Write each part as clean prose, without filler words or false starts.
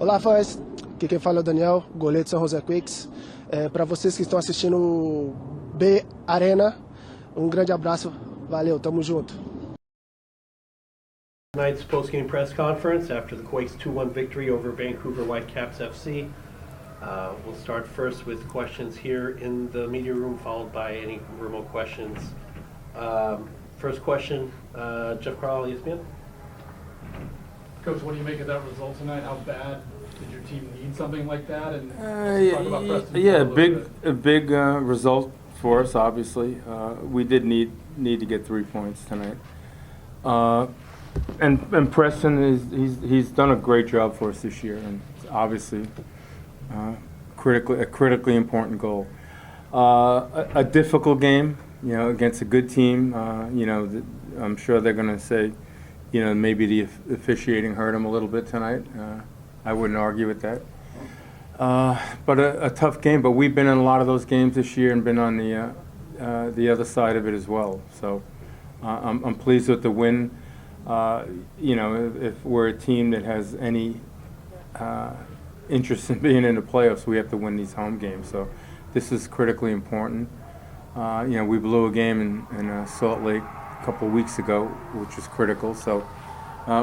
Olá, fãs. Aqui quem fala é o Daniel, goleiro de São José Quakes. Para vocês que estão assistindo o B Arena, grande abraço. Valeu, tamo junto. Tonight's postgame press conference after the Quakes 2-1 victory over Vancouver Whitecaps FC. We'll start first with questions here in the media room, followed by any remote questions. First question, Jeff Carl, ESPN. Coach, what do you make of that result tonight? How bad did your team need something like that? And talk about Preston. Yeah, a big result for us. Obviously, we did need to get 3 points tonight. And Preston he's done a great job for us this year, and it's obviously a critically important goal. A difficult game, against a good team. I'm sure they're going to say, maybe the officiating hurt them a little bit tonight. I wouldn't argue with that. But a tough game. But we've been in a lot of those games this year and been on the other side of it as well. So I'm pleased with the win. If we're a team that has any interest in being in the playoffs, we have to win these home games. So this is critically important. We blew a game in Salt Lake a couple of weeks ago, which is critical. So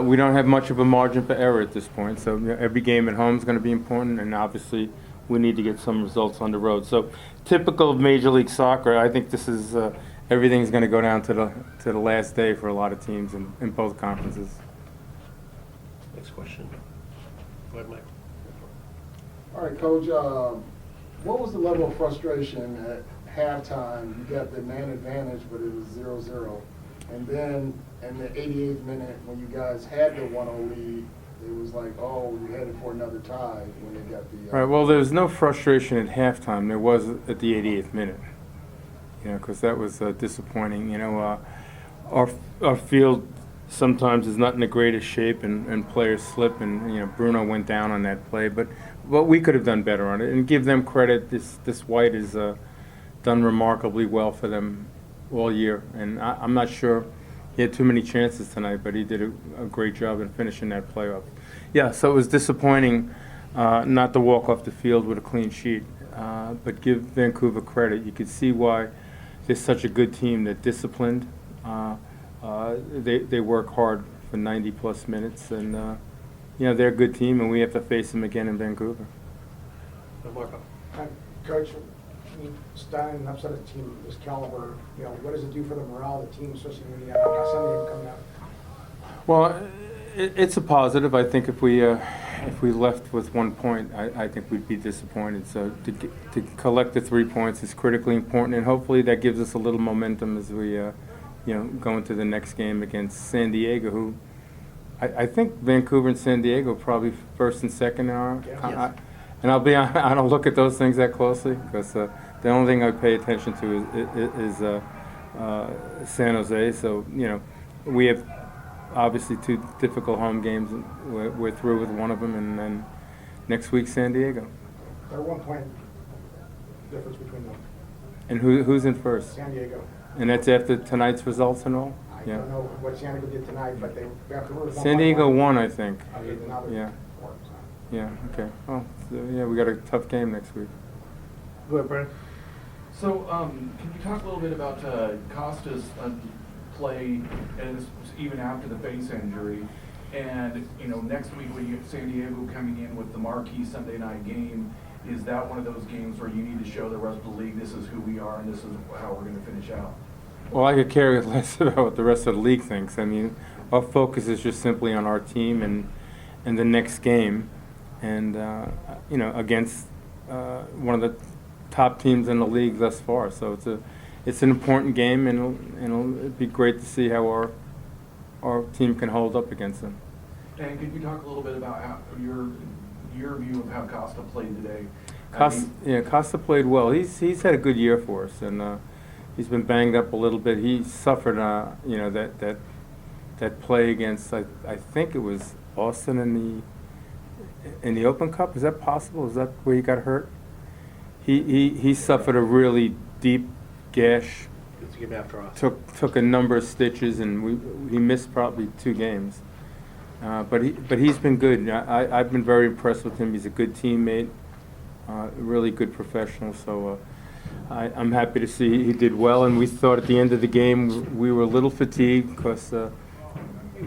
we don't have much of a margin for error at this point. So every game at home is going to be important, and obviously we need to get some results on the road. So typical of Major League Soccer, I think this is everything's going to go down to the last day for a lot of teams in both conferences. Next question. Go ahead, Mike. All right, Coach. What was the level of frustration at halftime? You got the man advantage, but it was 0-0. And then in the 88th minute, when you guys had the 1-0 lead, it was like, oh, you're headed for another tie when they got the... Right, well, there was no frustration at halftime. There was at the 88th minute, because that was disappointing. Our field sometimes is not in the greatest shape, and players slip, and, Bruno went down on that play. But we could have done better on it, and give them credit. This White has done remarkably well for them all year, and I'm not sure he had too many chances tonight, but he did a great job in finishing that playoff. Yeah, so it was disappointing not to walk off the field with a clean sheet, but give Vancouver credit. You could see why they're such a good team. They're disciplined. They work hard for 90-plus minutes, and they're a good team, and we have to face them again in Vancouver. Marco. Coach, starting and upset a team of this caliber, what does it do for the morale of the team, especially when you have Sunday coming out? Well, it's a positive. I think if we left with 1 point, I think we'd be disappointed. So to collect the 3 points is critically important, and hopefully that gives us a little momentum as we go into the next game against San Diego, who I think Vancouver and San Diego are probably first and second in our. Yes. And I don't look at those things that closely, because the only thing I pay attention to is San Jose. So we have obviously 2 difficult home games. We're through with one of them, and then next week San Diego. They're 1 point difference between them. And who's in first? San Diego. And that's after tonight's results and all? I don't know what San Diego did tonight, but San Diego won, I think. Yeah. Yeah, okay. Well, so, we got a tough game next week. Go ahead, Brian. So, can you talk a little bit about Costa's play, and this was even after the face injury? And next week when you get San Diego coming in with the marquee Sunday night game, is that one of those games where you need to show the rest of the league this is who we are and this is how we're going to finish out? Well, I could care less about what the rest of the league thinks. I mean, our focus is just simply on our team and the next game. And, against one of the top teams in the league thus far. So it's an important game, and it'll be great to see how our team can hold up against them. And could you talk a little bit about your view of how Costa played today? Costa played well. He's had a good year for us, and he's been banged up a little bit. He suffered, that play against I think it was Austin in the Open Cup. Is that possible? Is that where he got hurt? He suffered a really deep gash. It's a game after us. Took a number of stitches, and he missed probably 2 games. But he's been good. I've been very impressed with him. He's a good teammate, really good professional. So I'm happy to see he did well. And we thought at the end of the game we were a little fatigued because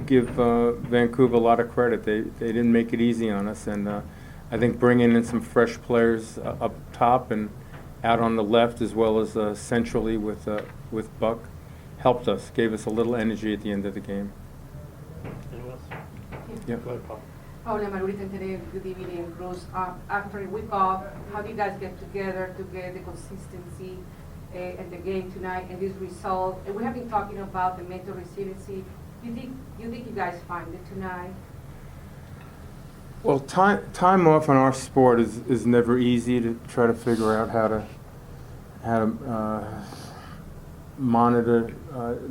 give Vancouver a lot of credit. They didn't make it easy on us. And I think bringing in some fresh players up top and out on the left as well as centrally with Buck helped us, gave us a little energy at the end of the game. Anyone else? Yeah. Go ahead, Paul. Paula Margarita today, good evening, Cruz. After a week off, how do you guys get together to get the consistency at the game tonight and this result? And we have been talking about the mental resiliency. You think you guys find it tonight? Well, time off in our sport is never easy to try to figure out how to monitor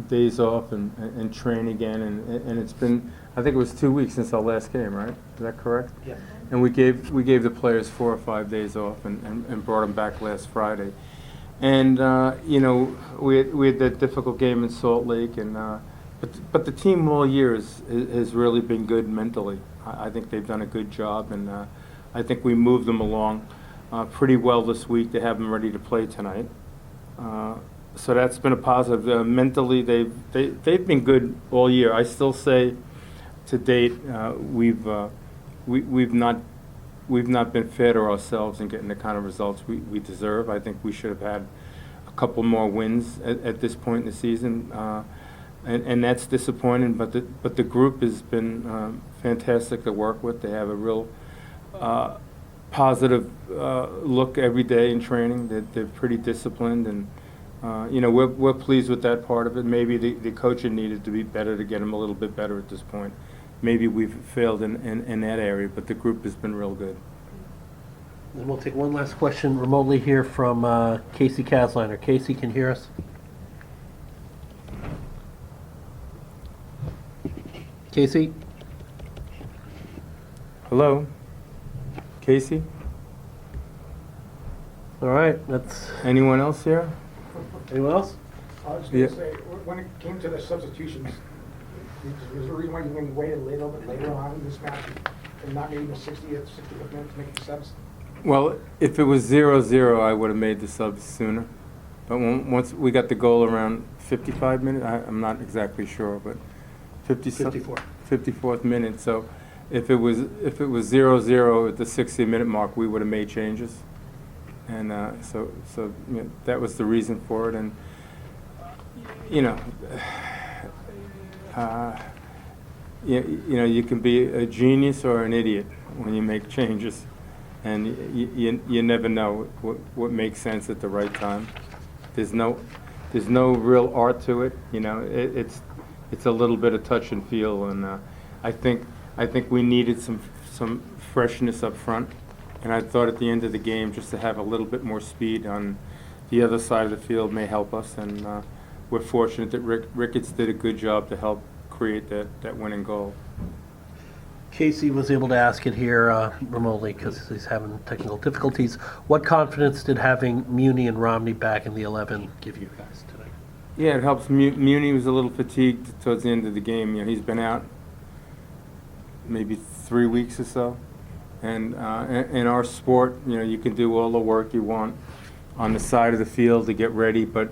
days off and train again. And it's been, I think it was 2 weeks since our last game, right? Is that correct? Yeah. And we gave the players 4 or 5 days off and brought them back last Friday. And you know, we had that difficult game in Salt Lake, and but the team all year has really been good mentally. I think they've done a good job, and I think we moved them along pretty well this week to have them ready to play tonight. So that's been a positive. Mentally, they've been good all year. I still say, to date, we've not been fair to ourselves in getting the kind of results we deserve. I think we should have had a couple more wins at this point in the season. And that's disappointing, but the group has been fantastic to work with. They have a real positive look every day in training. They're pretty disciplined, and you know, we're pleased with that part of it. Maybe the coaching needed to be better to get them a little bit better at this point. Maybe we've failed in that area, but the group has been real good. Then we'll take one last question remotely here from Casey Casliner. Casey, can you hear us? Casey? Hello, Casey? All right, that's, Anyone else here? anyone else? I was Yeah. going to say, when it came to the substitutions, was there a reason why you waited a little bit later on in this match and not maybe the 60th, 65th minute to make the subs? Well, if it was 0-0, I would have made the subs sooner. But once we got the goal around 55 minutes, I'm not exactly sure, but 54. 54th minute. So if it was 0-0 at the 60-minute mark, we would have made changes. And so you know, that was the reason for it. And you know, you know, you can be a genius or an idiot when you make changes, and you never know what makes sense at the right time. There's no real art to it. You know, it's a little bit of touch and feel, and I think we needed some freshness up front, and I thought at the end of the game just to have a little bit more speed on the other side of the field may help us, and we're fortunate that Ricketts did a good job to help create that winning goal. Casey was able to ask it here remotely because he's having technical difficulties. What confidence did having Muni and Romney back in the 11 give you guys tonight? Yeah, it helps. Muni was a little fatigued towards the end of the game. You know, he's been out maybe 3 weeks or so. And in our sport, you know, you can do all the work you want on the side of the field to get ready, but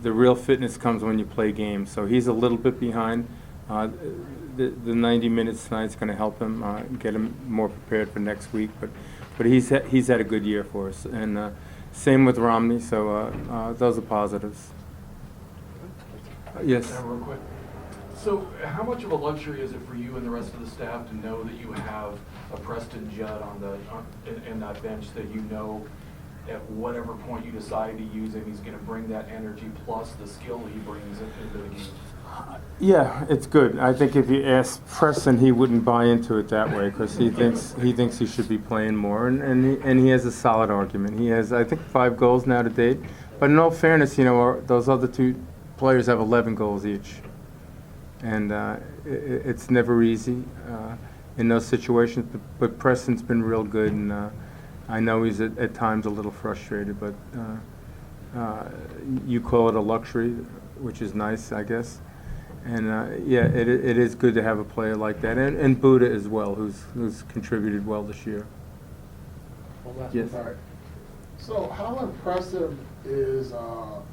the real fitness comes when you play games. So he's a little bit behind. The 90 minutes tonight's going to help him get him more prepared for next week. But he's had a good year for us, and same with Romney. So those are positives. Yes. Real quick. So how much of a luxury is it for you and the rest of the staff to know that you have a Preston Judd in that bench that you know at whatever point you decide to use him, he's going to bring that energy plus the skill he brings into the game? Yeah, it's good. I think if you ask Preston, he wouldn't buy into it that way because he thinks he should be playing more, and he has a solid argument. He has, I think, 5 goals now to date. But in all fairness, you know, those other 2 players have 11 goals each, and it's never easy in those situations. But Preston's been real good, and I know he's at times a little frustrated, but you call it a luxury, which is nice, I guess. And yeah, it is good to have a player like that, and Buddha as well, who's contributed well this year. Yes. All right. So how impressive is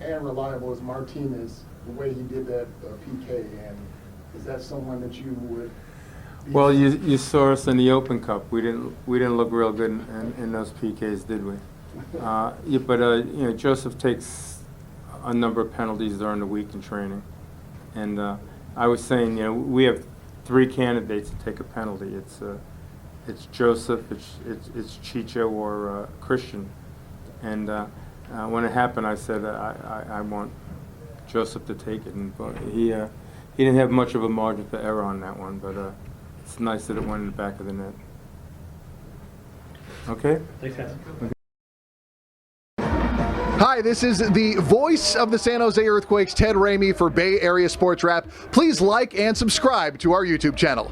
and reliable is Martinez, the way he did that PK, and is that someone that you would? Well, you saw us in the Open Cup. We didn't look real good in those PKs, did we? Yeah, but you know, Joseph takes a number of penalties during the week in training, and I was saying, you know, we have 3 candidates to take a penalty. It's Joseph, it's Chicho, or Christian. And when it happened, I said I want Joseph to take it, and but he didn't have much of a margin for error on that one, but it's nice that it went in the back of the net. Okay? Thanks, guys. Hi, this is the voice of the San Jose Earthquakes, Ted Ramey, for Bay Area Sports Wrap. Please like and subscribe to our YouTube channel.